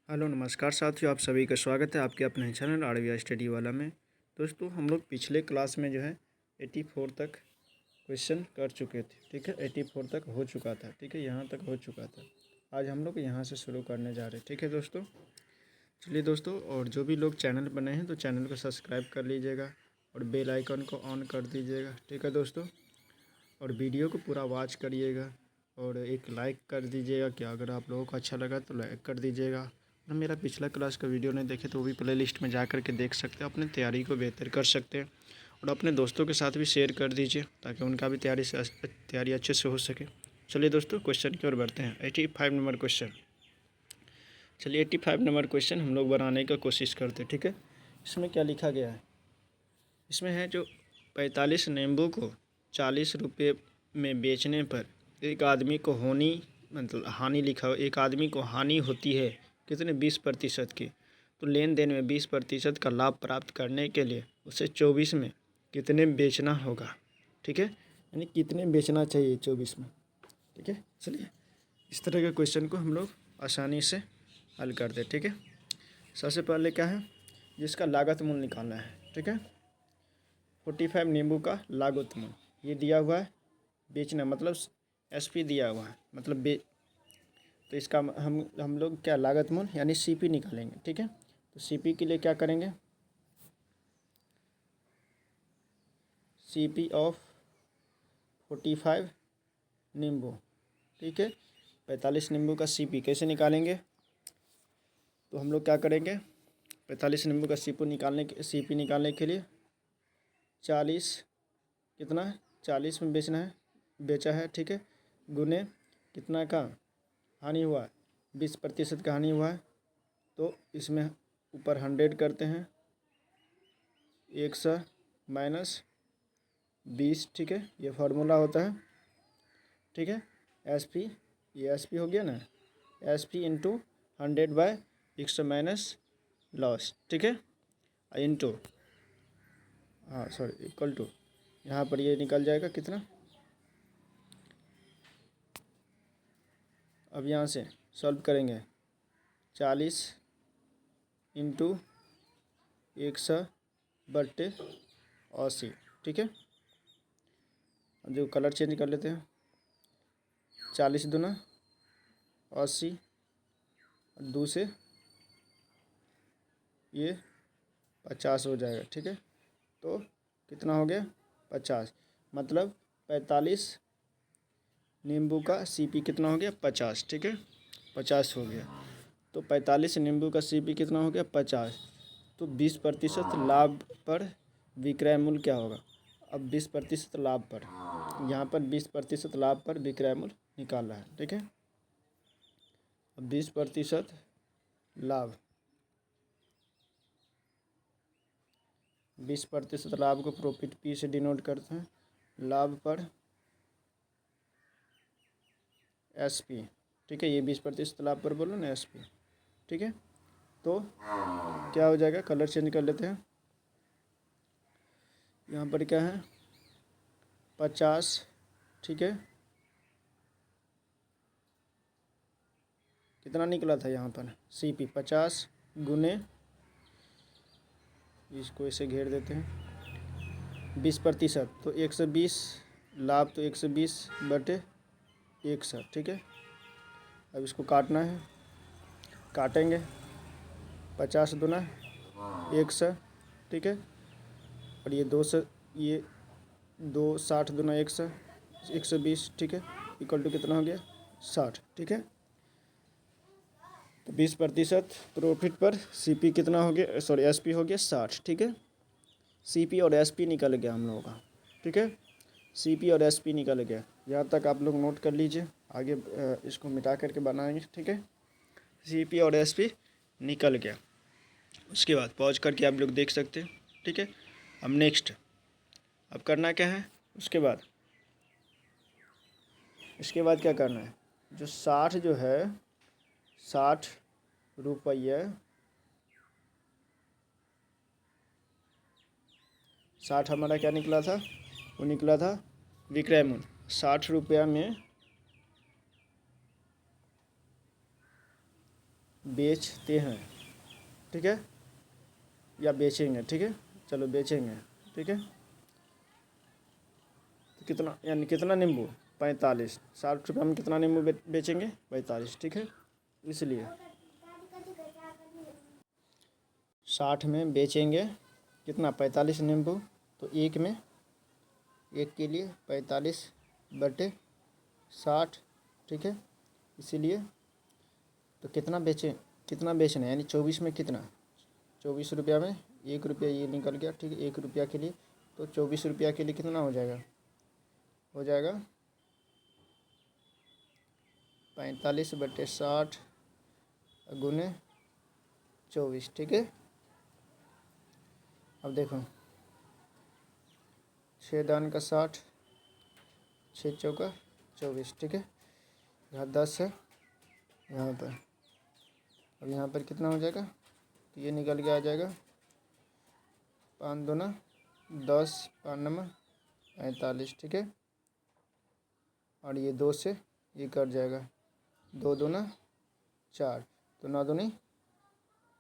Hello नमस्कार साथियों, आप सभी का स्वागत है आपके अपने चैनल आरवीआई स्टडी वाला में। दोस्तों, हम लोग पिछले क्लास में जो है 84 तक क्वेश्चन कर चुके थे। ठीक है, 84 तक हो चुका था। ठीक है, यहाँ तक हो चुका था। आज हम लोग यहाँ से शुरू करने जा रहे हैं। ठीक है दोस्तों, चलिए दोस्तों, और जो भी लोग चैनल पर नए हैं तो चैनल को सब्सक्राइब कर लीजिएगा और बेल आइकन को ऑन कर दीजिएगा। ठीक है दोस्तों, और वीडियो को पूरा वॉच करिएगा और एक लाइक कर दीजिएगा कि अगर आप लोगों को अच्छा लगा तो लाइक कर दीजिएगा। और मेरा पिछला क्लास का वीडियो नहीं देखे तो वो भी प्लेलिस्ट में जा कर के देख सकते हैं, अपनी तैयारी को बेहतर कर सकते हैं। और अपने दोस्तों के साथ भी शेयर कर दीजिए ताकि उनका भी तैयारी अच्छे से हो सके। चलिए दोस्तों, क्वेश्चन की ओर बढ़ते हैं। 85 नंबर क्वेश्चन। चलिए 85 नंबर क्वेश्चन हम लोग बनाने का कोशिश करते हैं। ठीक है, इसमें क्या लिखा गया है? इसमें है जो 45 नींबू को 40 रुपये में बेचने पर एक आदमी को हानि लिखा हो, एक आदमी को हानि होती है कितने 20% की। तो लेन देन में 20% का लाभ प्राप्त करने के लिए उसे 24 में कितने बेचना होगा। ठीक है, यानी कितने बेचना चाहिए 24 में। ठीक है, चलिए इस तरह के क्वेश्चन को हम लोग आसानी से हल करते हैं। ठीक है, सबसे पहले क्या है, जिसका लागत मूल्य निकालना है। ठीक है, 45 नींबू का लागत मूल्य ये दिया हुआ है, बेचना मतलब एसपी दिया हुआ है, मतलब तो इसका हम लोग क्या लागत मूल्य यानी सीपी निकालेंगे। ठीक है, तो सीपी के लिए क्या करेंगे, सीपी ऑफ 45 नींबू। ठीक है, 45 नींबू का सीपी कैसे निकालेंगे, तो हम लोग क्या करेंगे, 45 नींबू का सीपी निकालने के लिए 40 कितना है, 40 में बेचा है। ठीक है, गुने कितना का हानि हुआ है, 20% का हानि हुआ है। तो इसमें ऊपर 100 करते हैं, 100 माइनस 20। ठीक है, ये फार्मूला होता है। ठीक है, एसपी, ये एसपी हो गया ना, एसपी इंटू 100/100 माइनस लॉस। ठीक है, इंटू इक्वल टू, यहाँ पर ये निकल जाएगा कितना। अब यहाँ से सॉल्व करेंगे, 40 इंटू 100/80। ठीक है, अब जो कलर चेंज कर लेते हैं, 40 दूना 80, 2 से ये 50 हो जाएगा। ठीक है, तो कितना हो गया 50, मतलब 45 नींबू का सीपी कितना हो गया 50। ठीक है, 50 हो गया। तो 45 नींबू का सीपी कितना हो गया 50। तो 20% लाभ पर विक्रय मूल्य क्या होगा। अब 20% लाभ पर, यहाँ पर 20% लाभ पर विक्रय मूल्य निकालना है। ठीक है, अब 20% लाभ, 20% लाभ को प्रॉफिट पी से डिनोट करते हैं, लाभ पर एसपी। ठीक है, ये 20% लाभ पर बोलो ना एसपी। ठीक है, तो क्या हो जाएगा, कलर चेंज कर लेते हैं, यहाँ पर क्या है 50। ठीक है, कितना निकला था यहाँ पर सीपी 50 गुने, इसको ऐसे घेर देते हैं 20%, तो 120 लाभ, तो 120/100। ठीक है, अब इसको काटना है, काटेंगे 50 दूना 100। ठीक है, और ये 200, ये 260 दूना 100, 120। ठीक है, इक्वल टू कितना हो गया 60। ठीक है, तो 20% प्रॉफिट पर सीपी कितना हो गया, एसपी हो गया 60। ठीक है, सीपी और एसपी निकल गया हम लोगों का। ठीक है, सीपी और एसपी निकल गया, यहाँ तक आप लोग नोट कर लीजिए, आगे इसको मिटा करके बनाएंगे। ठीक है, सीपी और एसपी निकल गया, उसके बाद पॉज करके आप लोग देख सकते हैं। ठीक है, अब नेक्स्ट, अब करना क्या है, उसके बाद क्या करना है, जो 60 जो है 60 रुपये, 60 हमारा क्या निकला था, वो निकला था विक्रय मूल्य। 60 रुपया में बेचते हैं, ठीक है, या बेचेंगे, ठीक है, चलो बेचेंगे, ठीक है। तो कितना, यानी कितना नींबू, 45, 60 रुपये में कितना नींबू बेचेंगे, 45, ठीक है। इसलिए 60 में बेचेंगे कितना, 45 नींबू। तो एक में, एक के लिए 45/60, ठीक है। इसीलिए तो कितना बेचें, कितना बेचना है, यानी 24 में कितना, 24 रुपया में 1 रुपया ये निकल गया, ठीक है, 1 रुपया के लिए। तो 24 रुपया के लिए कितना हो जाएगा, हो जाएगा 45/60 गुने 24, ठीक है। अब देखो 6 दान का 60, 6 चौका 24, ठीक है। यहाँ 10 है यहाँ पर, अब यहाँ पर कितना हो जाएगा, तो ये निकल के आ जाएगा 5 दूना 10, 5 नंबर 45, ठीक है। और ये 2 से ये कट जाएगा, 2 दूना 4, तो 9 दूनी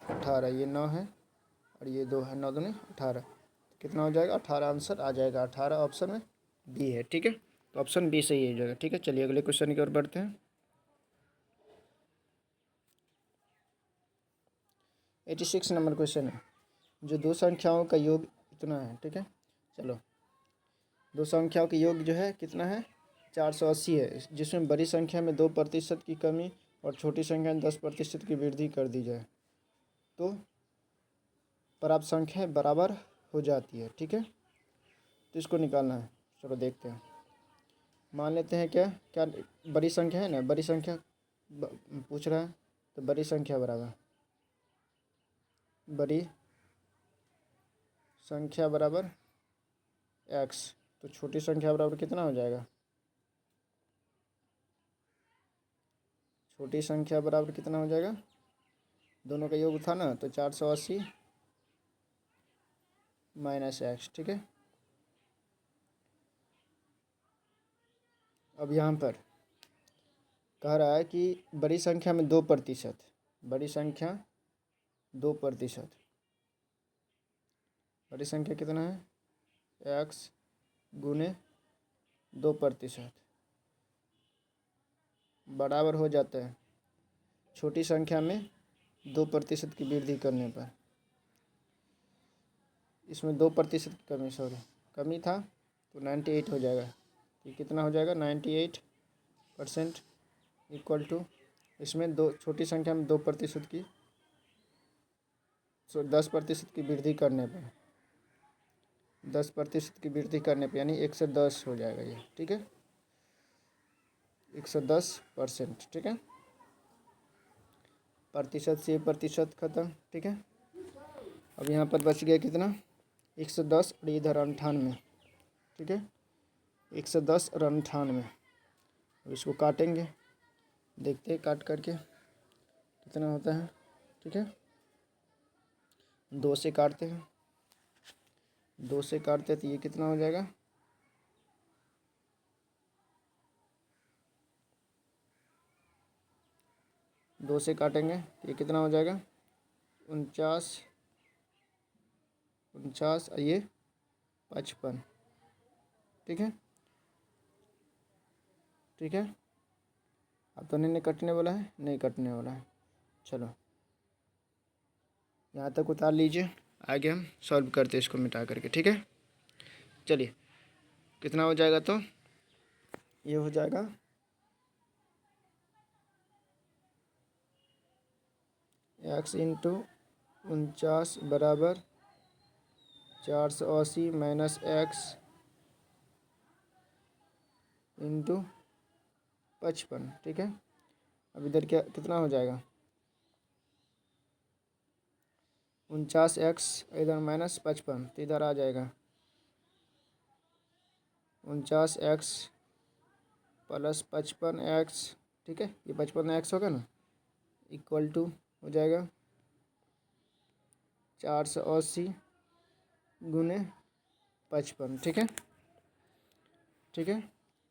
18, ये 9 है और ये 2 है, 9 दूनी 18, तो कितना हो जाएगा, 18 आंसर आ जाएगा। 18 ऑप्शन में बी है, ठीक है। तो ऑप्शन बी सही हो जाएगा, ठीक है। चलिए अगले क्वेश्चन की ओर बढ़ते हैं। 86 नंबर क्वेश्चन है, जो दो संख्याओं का योग इतना है, ठीक है। चलो, दो संख्याओं का योग जो है कितना है, 480 है, जिसमें बड़ी संख्या में 2% की कमी और छोटी संख्या में 10% की वृद्धि कर दी जाए तो प्राप्त संख्या बराबर हो जाती है, ठीक है। तो इसको निकालना है, चलो देखते हैं। मान लेते हैं क्या क्या बड़ी संख्या है ना, बड़ी संख्या पूछ रहा है, तो बड़ी संख्या बराबर, बड़ी संख्या बराबर x, तो छोटी संख्या बराबर कितना हो जाएगा, छोटी संख्या बराबर कितना हो जाएगा, दोनों का योग था ना, तो 480 माइनस x, ठीक है। अब यहाँ पर कह रहा है कि बड़ी संख्या में 2%, बड़ी संख्या 2%, बड़ी संख्या कितना है, x गुने 2% बराबर हो जाता है छोटी संख्या में 2% की वृद्धि करने पर। इसमें 2% की कमी, सॉरी कमी था, तो 98 हो जाएगा। तो कितना हो जाएगा, 98% इक्वल टू, इसमें दो छोटी संख्या में 2% की 10% की वृद्धि करने पर, 10% की वृद्धि करने पर, यानी 110 हो जाएगा ये, ठीक है, 110%, ठीक है। प्रतिशत से प्रतिशत खत्म, ठीक है। अब यहाँ पर बच गया कितना, 110 और इधर 98, ठीक है, 110 और 98। अब इसको काटेंगे, देखते हैं काट करके कितना होता है, ठीक है। 2 से काटते हैं, 2 से काटते हैं तो ये कितना हो जाएगा, दो से काटेंगे तो ये कितना हो जाएगा, 49, 49 और ये 55, ठीक है, ठीक है। अब तो नहीं कटने वाला है, नहीं कटने वाला है। चलो यहाँ तक उतार लीजिए, आगे हम सॉल्व करते हैं इसको मिटा करके, ठीक है। चलिए कितना हो जाएगा, तो ये हो जाएगा x इंटू 49 बराबर 480 माइनस x इंटू 55, ठीक है। अब इधर क्या कितना हो जाएगा, 49x इधर माइनस 55, तो इधर आ जाएगा 49x प्लस 55x, ठीक है, ये 55x होगा ना, इक्वल टू हो जाएगा 480 गुने 55, ठीक है, ठीक है।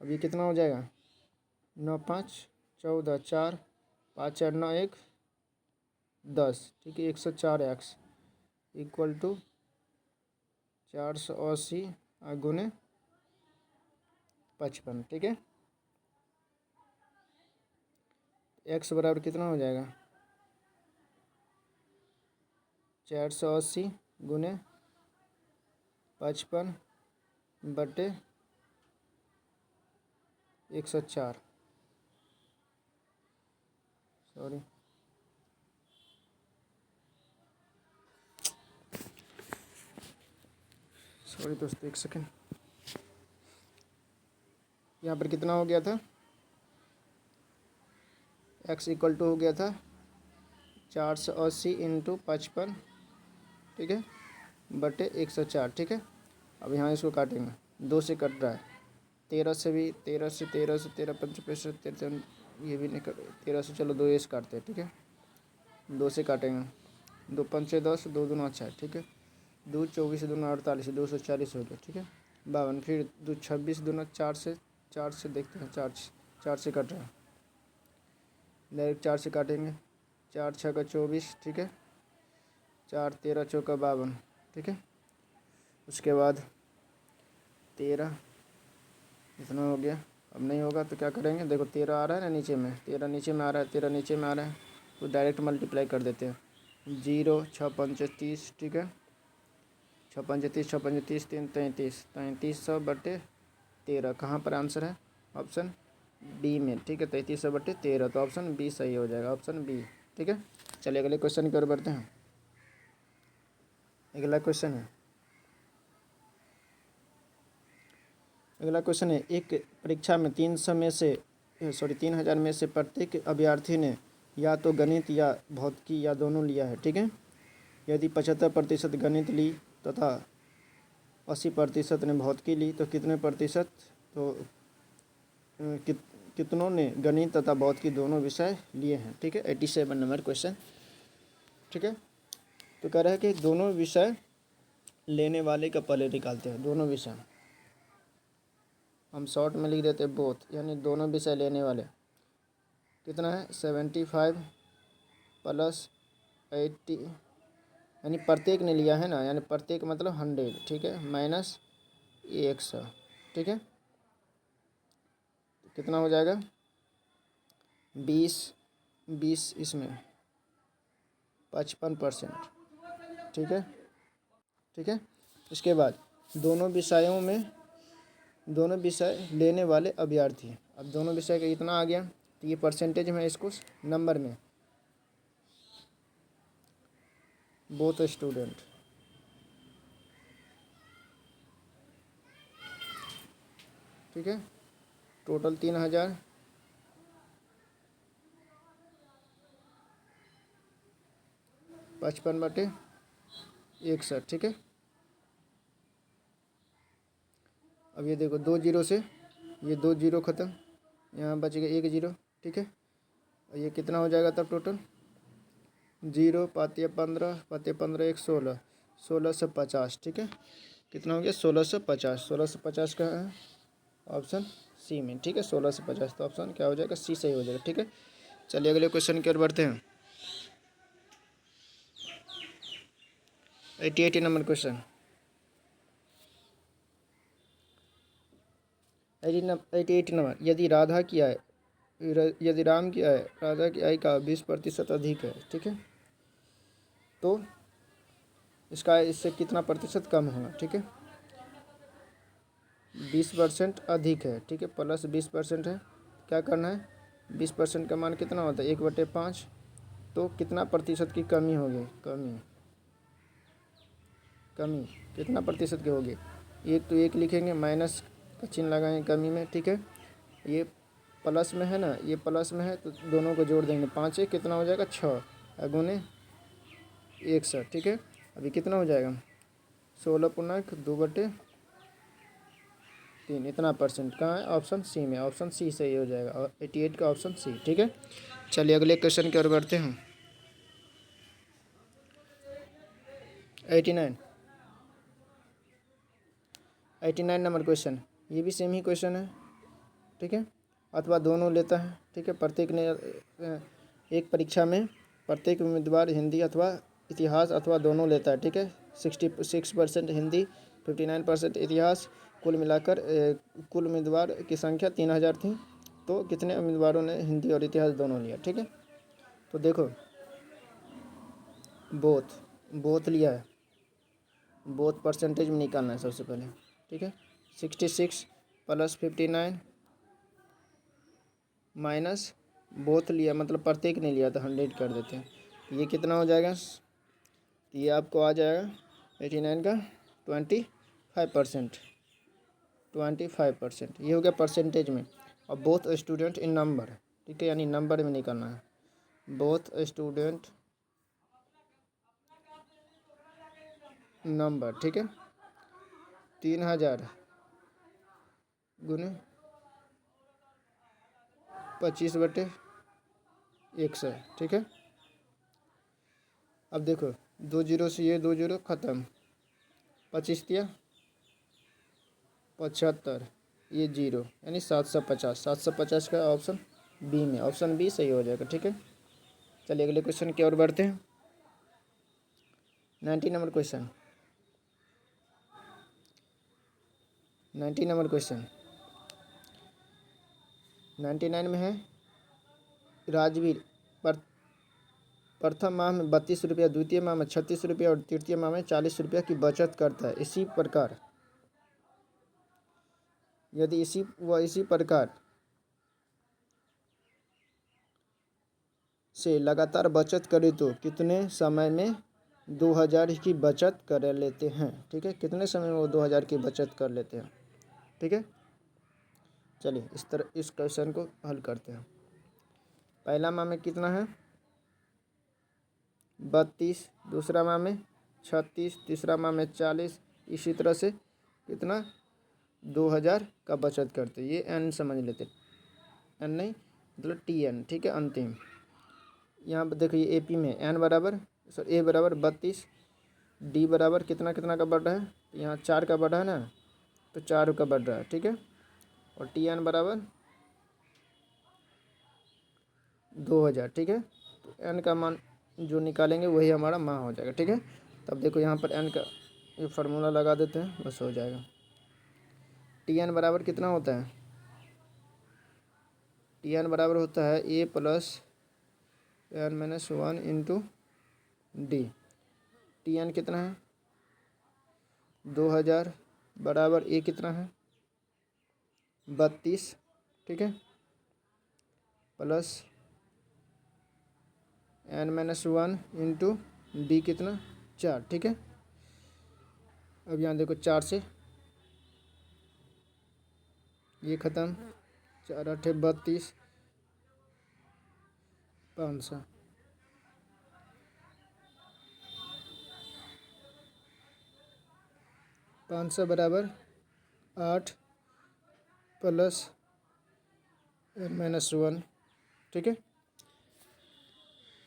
अब ये कितना हो जाएगा, 9 5 14, 4 5 4 9 1 10, ठीक है। 104x इक्वल टू 480 गुने 55, ठीक है। x बराबर कितना हो जाएगा? 480 गुने 55 बटे 104, सॉरी दोस्तों, एक सेकेंड। यहाँ पर कितना हो गया था? x इक्वल टू हो गया था 480 इंटू 55, ठीक है, बटे 104, ठीक है। अब यहाँ इसको काटेंगे, 2 से कट रहा है, 13 से भी, 13 से 13 पंच 13, ये भी नहीं कट, 13 से चलो 2 से काटते हैं, ठीक है। 2 से काटेंगे, 2 पंचे 10, 2 दूना 6, ठीक है। 2 24 दूना 48, 240 हो गया, ठीक है। 52, फिर 2 26 दूना 4 से देखते हैं, 4 से कट रहा है, डायरेक्ट 4 से काटेंगे। 4 6 का 24, ठीक है। 4 13 चौका 52, ठीक है। उसके बाद 13 इतना हो गया। अब नहीं होगा तो क्या करेंगे, देखो 13 आ रहा है ना नीचे में, 13 नीचे में आ रहा है, 13 नीचे में आ रहा है, तो डायरेक्ट मल्टीप्लाई कर देते हैं। 0 6 5 30, ठीक है। 6 5 30, 6 5 30, 3 33, 3300 बटे 13, कहाँ पर आंसर है? ऑप्शन बी में, ठीक है। 3300 बटे 13, तो ऑप्शन बी सही हो जाएगा, ऑप्शन बी, ठीक है। चलिए अगले क्वेश्चन की ओर बढ़ते हैं। अगला क्वेश्चन है, एक परीक्षा में 3,000 में से प्रत्येक अभ्यर्थी ने या तो गणित या भौतिकी या दोनों लिया है, ठीक है। यदि 75% गणित ली तथा 80% ने भौतिकी ली तो कितने प्रतिशत, तो कितनों ने गणित तथा भौतिकी दोनों विषय लिए हैं, ठीक है। 87 नंबर क्वेश्चन, ठीक है। तो कह रहा है कि दोनों विषय लेने वाले का पहले निकालते हैं। दोनों विषय हम शॉर्ट में लिख देते हैं बोथ, यानी दोनों विषय लेने वाले कितना है? 75 प्लस 80, यानी प्रत्येक ने लिया है ना, यानी प्रत्येक मतलब 100, ठीक है, माइनस 100, ठीक है। कितना हो जाएगा? 20 इसमें 55%, ठीक है, ठीक है। इसके बाद दोनों विषय लेने वाले अभ्यर्थी, अब दोनों विषय का इतना आ गया, तो ये परसेंटेज में, इसको नंबर में, बोथ स्टूडेंट, ठीक है। टोटल 3000 55 बटे 61, ठीक है। अब ये देखो 2 जीरो से ये 2 जीरो ख़त्म, यहाँ बच गया 1 जीरो, ठीक है। और ये कितना हो जाएगा तब टोटल? 0 पाते 15, पाते 15 1 16, 1650, ठीक है। कितना हो गया? 1650, 1650 का है ऑप्शन सी में, ठीक है। 1650, तो ऑप्शन क्या हो जाएगा? सी सही हो जाएगा, ठीक है। चलिए अगले क्वेश्चन की ओर बढ़ते हैं। 88 नंबर क्वेश्चन, 88 नंबर, यदि राधा की आय, यदि राम की आय राधा की आय का 20% अधिक है, ठीक है, तो इसका इससे कितना प्रतिशत कम होगा, ठीक है। 20% अधिक है, ठीक है, प्लस 20% है, क्या करना है? 20% का मान कितना होता है? 1/5, तो कितना प्रतिशत की कमी होगी? कमी कितना प्रतिशत की होगी? एक तो एक लिखेंगे, माइनस का चिन्ह लगाएंगे कमी में, ठीक है। ये प्लस में है ना, ये प्लस में है, तो दोनों को जोड़ देंगे, 5 एक कितना हो जाएगा? 6 गुने 61, ठीक है। अभी कितना हो जाएगा? 16.2/3, इतना परसेंट कहाँ है? ऑप्शन सी में, ऑप्शन सी सही हो जाएगा, और 88 का ऑप्शन सी, ठीक है। चलिए अगले क्वेश्चन की ओर बढ़ते हैं। 89 नंबर क्वेश्चन, ये भी सेम ही क्वेश्चन है, ठीक है, अथवा दोनों लेता है, ठीक है। प्रत्येक ने एक परीक्षा में प्रत्येक उम्मीदवार हिंदी अथवा इतिहास अथवा दोनों लेता है, ठीक है। 66% हिंदी, 59% इतिहास। कुल मिलाकर कुल उम्मीदवार की संख्या 3000 थी, तो कितने उम्मीदवारों ने हिंदी और इतिहास दोनों लिया, ठीक है। तो देखो बोथ लिया है, बोथ परसेंटेज में निकालना है सबसे पहले, ठीक है। 66 + 59 माइनस बोथ लिया, मतलब प्रत्येक ने लिया, तो 100 कर देते हैं। ये कितना हो जाएगा, ये आपको आ जाएगा 89 का 25%, 25%। ये हो गया परसेंटेज में। और बोथ स्टूडेंट इन नंबर, ठीक है, यानी नंबर में निकालना है। बोथ स्टूडेंट नंबर, ठीक है। 3000 गुने 25/100, ठीक है। अब देखो 2 जीरो से ये 2 जीरो ख़त्म, 25 दिया 75, ये जीरो, यानी 750। 750 का ऑप्शन बी में, ऑप्शन बी सही हो जाएगा, ठीक है। चलिए अगले क्वेश्चन की ओर बढ़ते हैं। 90 नंबर क्वेश्चन, 90 नंबर क्वेश्चन 99 में है। राजवीर प्रथम माह में 32 रुपया, द्वितीय माह में 36 रुपया और तृतीय माह में 40 रुपया की बचत करता है। इसी प्रकार यदि इसी प्रकार से लगातार बचत करे तो कितने समय में 2000 की बचत कर लेते हैं, ठीक है। कितने समय में वो 2000 की बचत कर लेते हैं, ठीक है। चलिए इस क्वेश्चन को हल करते हैं। पहला माह में कितना है 32, दूसरा माह में 36, तीसरा माह में 40, इसी तरह से कितना 2000 का बचत करते। ये एन समझ लेते, एन नहीं मतलब TN, ठीक है, अंतिम। यहाँ पर देखिए AP में A बराबर 32, D बराबर कितना कितना का बढ़ रहा है, यहाँ 4 का बढ़ रहा है ना, तो 4 का बढ़ रहा है, ठीक है। और TN बराबर 2000, ठीक है। तो N का मान जो निकालेंगे वही हमारा मान हो जाएगा, ठीक है। तब देखो यहाँ पर N का ये फार्मूला लगा देते हैं, बस हो जाएगा। TN बराबर कितना होता है, TN बराबर होता है A + N-1 into D। TN कितना है 2000 बराबर A कितना है 32, ठीक है, प्लस N-1 इंटू D कितना 4, ठीक है। अब यहाँ देखो 4 से ये ख़त्म, 4 8 32, 500, 500 बराबर 8 + N-1, ठीक है।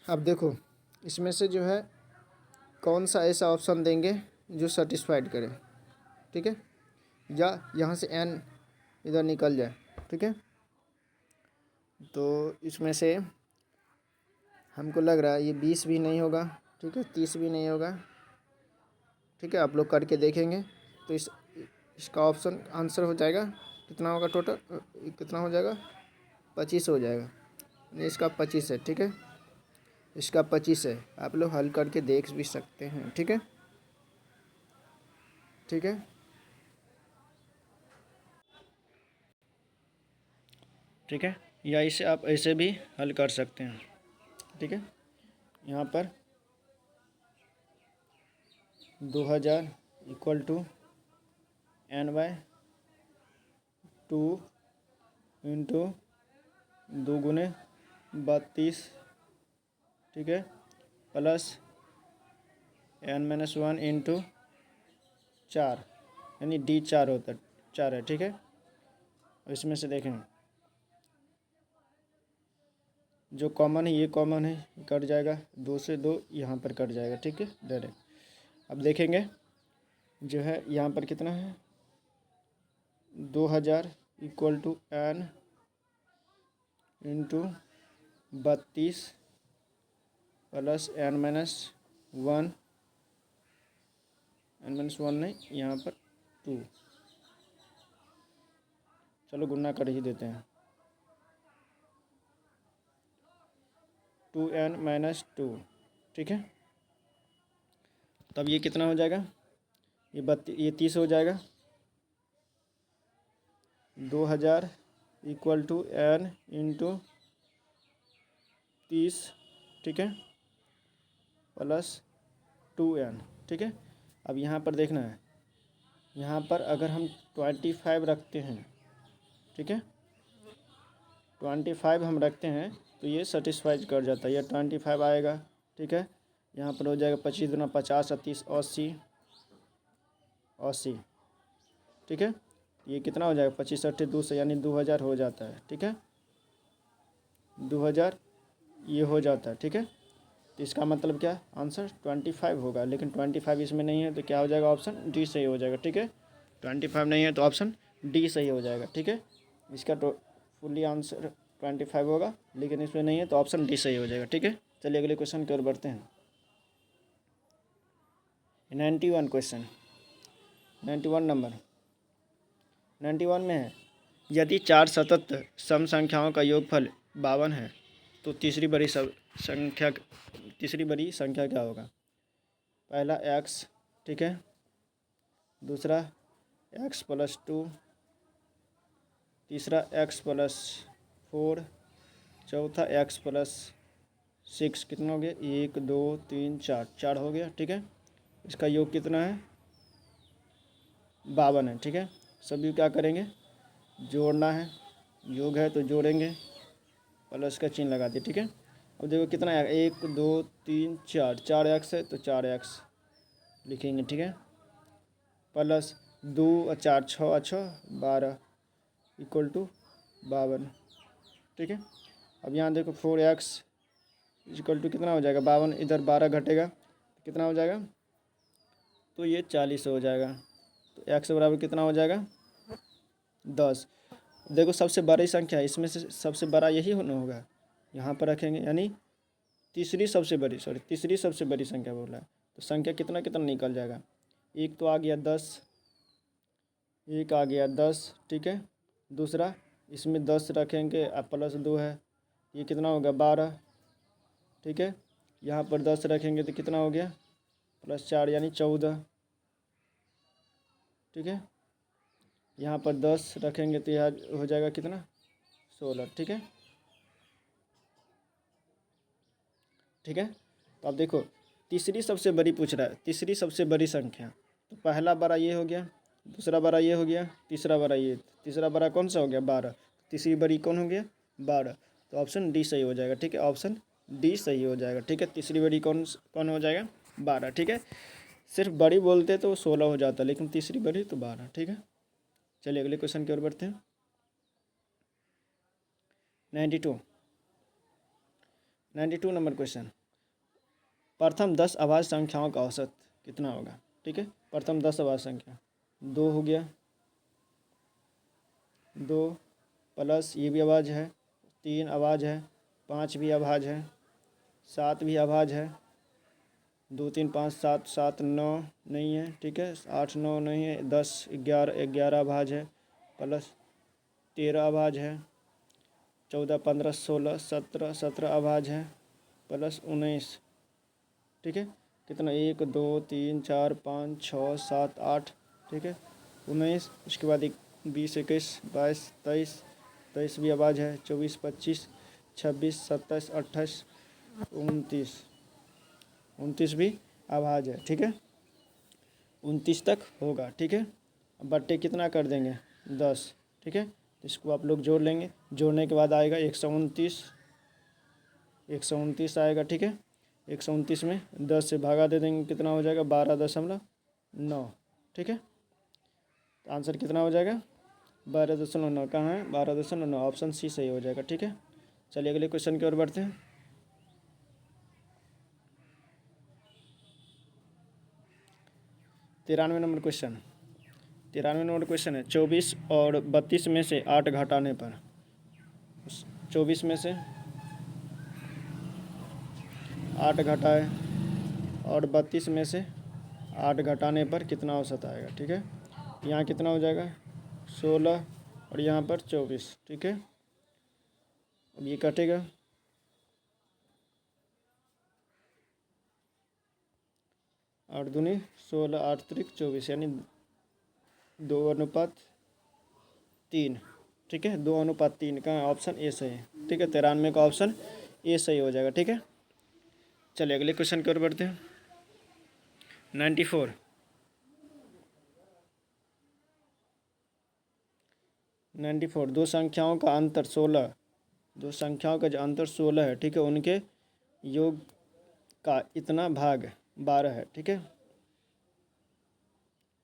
अब देखो इसमें से जो है कौन सा ऐसा ऑप्शन देंगे जो सेटिस्फाइड करे, ठीक है, या यहाँ से N इधर निकल जाए, ठीक है। तो इसमें से हमको लग रहा है ये 20 भी नहीं होगा, ठीक है, 30 भी नहीं होगा, ठीक है। आप लोग करके देखेंगे तो इसका ऑप्शन आंसर हो जाएगा कितना होगा, टोटल कितना हो जाएगा 25 हो जाएगा, इसका 25 है, ठीक है, इसका 25 है। आप लोग हल करके देख भी सकते हैं, ठीक है, ठीक है। ठीक है, या इसे आप ऐसे भी हल कर सकते हैं, ठीक है। यहाँ पर 2000 = N/2 इंटू 2 गुने 32, ठीक है, प्लस N-1 इंटू 4, यानी D 4 होता है, 4 है, ठीक है। इसमें से देखें जो कॉमन है ये कॉमन है, कट जाएगा, 2 से 2 यहाँ पर कट जाएगा, ठीक है, डायरेक्ट। अब देखेंगे जो है यहाँ पर कितना है 2000 = N into 32 plus n-1, n-1 नहीं, यहाँ पर 2, चलो गुना कर ही देते हैं, 2n-2, ठीक है। तब ये कितना हो जाएगा, ये 30 हो जाएगा, 2000 इक्वल टू n इंटू 30, ठीक है, प्लस 2n, ठीक है। अब यहाँ पर देखना है, यहाँ पर अगर हम 25 रखते हैं, ठीक है, 25 हम रखते हैं तो ये सेटिस्फाइज कर जाता है, ये 25 आएगा, ठीक है। यहाँ पर हो जाएगा 25 दूना 50, 30, 80, ठीक है। ये कितना हो जाएगा, 25 80 200, यानी 2000 हो जाता है, ठीक है, 2000 ये हो जाता है, ठीक है। तो इसका मतलब क्या, आंसर 25 होगा, लेकिन 25 इसमें नहीं है तो क्या हो जाएगा, ऑप्शन डी सही हो जाएगा, ठीक है। 25 नहीं है तो ऑप्शन डी सही हो जाएगा, ठीक है। इसका तो फुल्ली आंसर 25 होगा, लेकिन इसमें नहीं है तो ऑप्शन डी सही हो जाएगा, ठीक है। चलिए अगले क्वेश्चन की ओर बढ़ते हैं। 91 क्वेश्चन, 91 नंबर, 91 में है, यदि 4 सतत सम संख्याओं का योगफल 52 है तो तीसरी बड़ी संख्या क्या होगा। पहला x, ठीक है, दूसरा x + 2, तीसरा x + 4, चौथा x + 6, कितना हो गया, 1 2 3 4, 4 हो गया, ठीक है। इसका योग कितना है, 52 है, ठीक है। सभी क्या करेंगे, जोड़ना है, योग है तो जोड़ेंगे, प्लस का चिन्ह लगा दिए, ठीक है। अब देखो कितना है, 1 2 3 4, 4x है तो 4x लिखेंगे, ठीक है, प्लस 2 और 4 6 12 इक्वल टू 52, ठीक है। अब यहाँ देखो 4x इक्वल टू कितना हो जाएगा, 52, इधर 12 घटेगा तो कितना हो जाएगा, तो ये 40 हो जाएगा। तो x बराबर कितना हो जाएगा, 10। देखो सबसे बड़ी संख्या है, इसमें से सबसे बड़ा यही होगा, यहाँ पर रखेंगे, यानी तीसरी सबसे बड़ी संख्या बोला है, तो संख्या कितना कितना निकल जाएगा, एक तो आ गया 10, एक आ गया 10, ठीक है। दूसरा इसमें 10 रखेंगे, प्लस 2 है, ये कितना होगा 12, ठीक है। यहाँ पर 10 रखेंगे तो कितना हो गया, प्लस 4 यानी 14, ठीक है। यहाँ पर 10 रखेंगे तो यह हो जाएगा कितना, 16, ठीक है, ठीक है। तो अब देखो तीसरी सबसे बड़ी पूछ रहा है, तीसरी सबसे बड़ी संख्या, तो पहला बड़ा ये हो गया, दूसरा बड़ा ये हो गया, तीसरा बड़ा ये, तीसरा बड़ा कौन सा हो गया, 12, तीसरी बड़ी कौन हो गया, 12, तो ऑप्शन डी सही हो जाएगा, ठीक है, ऑप्शन डी सही हो जाएगा, ठीक है। तीसरी बड़ी कौन हो जाएगा, 12, ठीक है। सिर्फ बड़ी बोलते तो 16 हो जाता, लेकिन तीसरी बड़ी तो 12, ठीक है। चलिए अगले क्वेश्चन की ओर बढ़ते हैं। 92 नंबर क्वेश्चन, प्रथम 10 अभाज्य संख्याओं का औसत कितना होगा, ठीक है। प्रथम 10 अभाज्य संख्या, 2 हो गया, 2 प्लस ये भी अभाज्य है, 3 अभाज्य है, 5 भी अभाज्य है, 7 भी अभाज्य है, 2 3 5 7 7 9 नहीं है, ठीक है, 8 9 नहीं है, 10 11 अभाज्य है, प्लस 13 अभाज्य है, 14 15 16 17 अभाज्य है, प्लस 19, ठीक है। कितना, 1 2 3 4 5 6 7 8, ठीक है, 19, उसके बाद 20 21 22 23 भी अभाज्य है, 24 25 26 27 28 29 भी अभाज्य है, ठीक है, 29 तक होगा, ठीक है। बट्टे कितना कर देंगे, 10, ठीक है। इसको आप लोग जोड़ लेंगे, जोड़ने के बाद आएगा 129 आएगा, ठीक है। 129 में 10 से भागा दे देंगे, कितना हो जाएगा, 12.9, ठीक है। तो आंसर कितना हो जाएगा, 12.9, कहाँ है, 12.9, ऑप्शन सी सही हो जाएगा, ठीक है। चलिए अगले क्वेश्चन की ओर बढ़ते हैं। 93 नंबर क्वेश्चन है, 24 और 32 में से 8 घटाने पर, 24 में से 8 घटाए और 32 में से 8 घटाने पर कितना औसत आएगा। ठीक है, यहाँ कितना हो जाएगा 16 और यहाँ पर 24। ठीक है, अब ये कटेगा, 8 दूनी 16, 8 त्रिक 24, यानी 2:3। ठीक है, 2:3 का ऑप्शन ए सही है। ठीक है, 93 का ऑप्शन ए सही हो जाएगा। ठीक है, चलिए अगले क्वेश्चन की ओर बढ़ते हैं। 94 दो संख्याओं का अंतर 16, दो संख्याओं का जो अंतर 16 है, ठीक है, उनके योग का इतना भाग 12 है। ठीक है,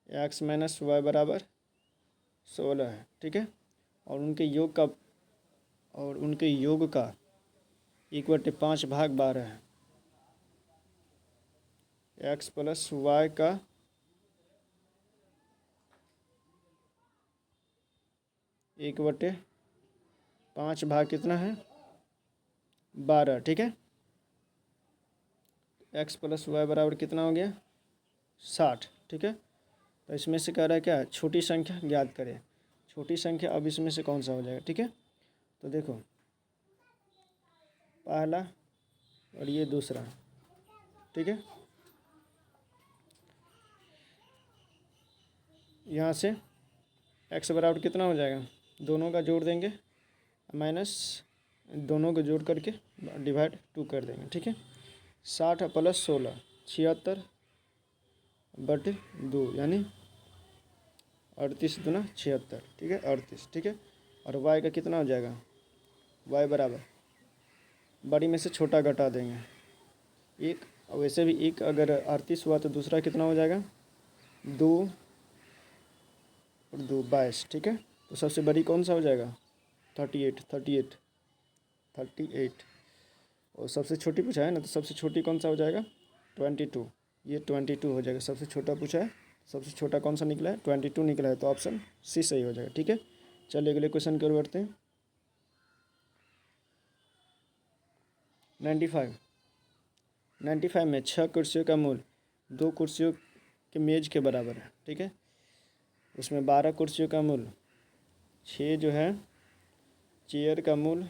x - y बराबर 16 है। ठीक है, और उनके योग का 1/5 भाग 12 है। x + y का 1/5 भाग कितना है 12। ठीक है, x + y बराबर कितना हो गया 60। ठीक है, तो इसमें से कह रहा है क्या, छोटी संख्या ज्ञात करें। छोटी संख्या, अब इसमें से कौन सा हो जाएगा। ठीक है, तो देखो पहला और ये दूसरा। ठीक है, यहाँ से x बराबर कितना हो जाएगा, दोनों का जोड़ देंगे माइनस दोनों को जोड़ करके डिवाइड 2 कर देंगे। ठीक है, 60 + 16 76/2 यानी 38 दूना 76। ठीक है, 38। ठीक है, और y का कितना हो जाएगा, y बराबर बड़ी में से छोटा घटा देंगे 1। वैसे भी 1 अगर 38 हुआ तो दूसरा कितना हो जाएगा 2 और 2 22। ठीक है, तो सबसे बड़ी कौन सा हो जाएगा 38। और सबसे छोटी पूछा है ना, तो सबसे छोटी कौन सा हो जाएगा 22। ये 22 हो जाएगा, सबसे छोटा पूछा है, सबसे छोटा कौन सा निकला है 22 निकला है, तो ऑप्शन सी सही हो जाएगा। ठीक है, चलिए अगले क्वेश्चन की ओर बढ़ते हैं। 95 में 6 कुर्सियों का मूल्य 2 कुर्सियों के मेज के बराबर है। ठीक है, उसमें 12 कुर्सियों का मूल्य 6 जो है चेयर का मूल्य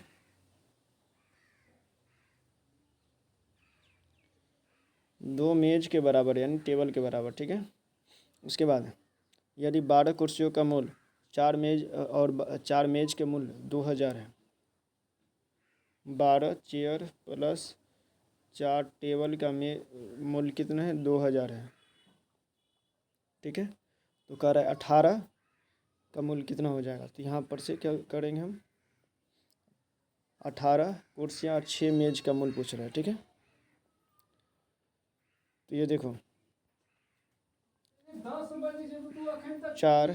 2 मेज के बराबर यानी टेबल के बराबर। ठीक है, उसके बाद यदि 12 कुर्सियों का मूल्य 4 मेज के मूल्य 2000 है, 12 चेयर प्लस 4 टेबल का मूल्य कितना है 2000 है। ठीक है, तो कह रहा है 18 का मूल्य कितना हो जाएगा, तो यहाँ पर से क्या करेंगे हम 18 कुर्सियाँ और 6 मेज का मूल्य पूछ रहा है। ठीक है, तो ये देखो 4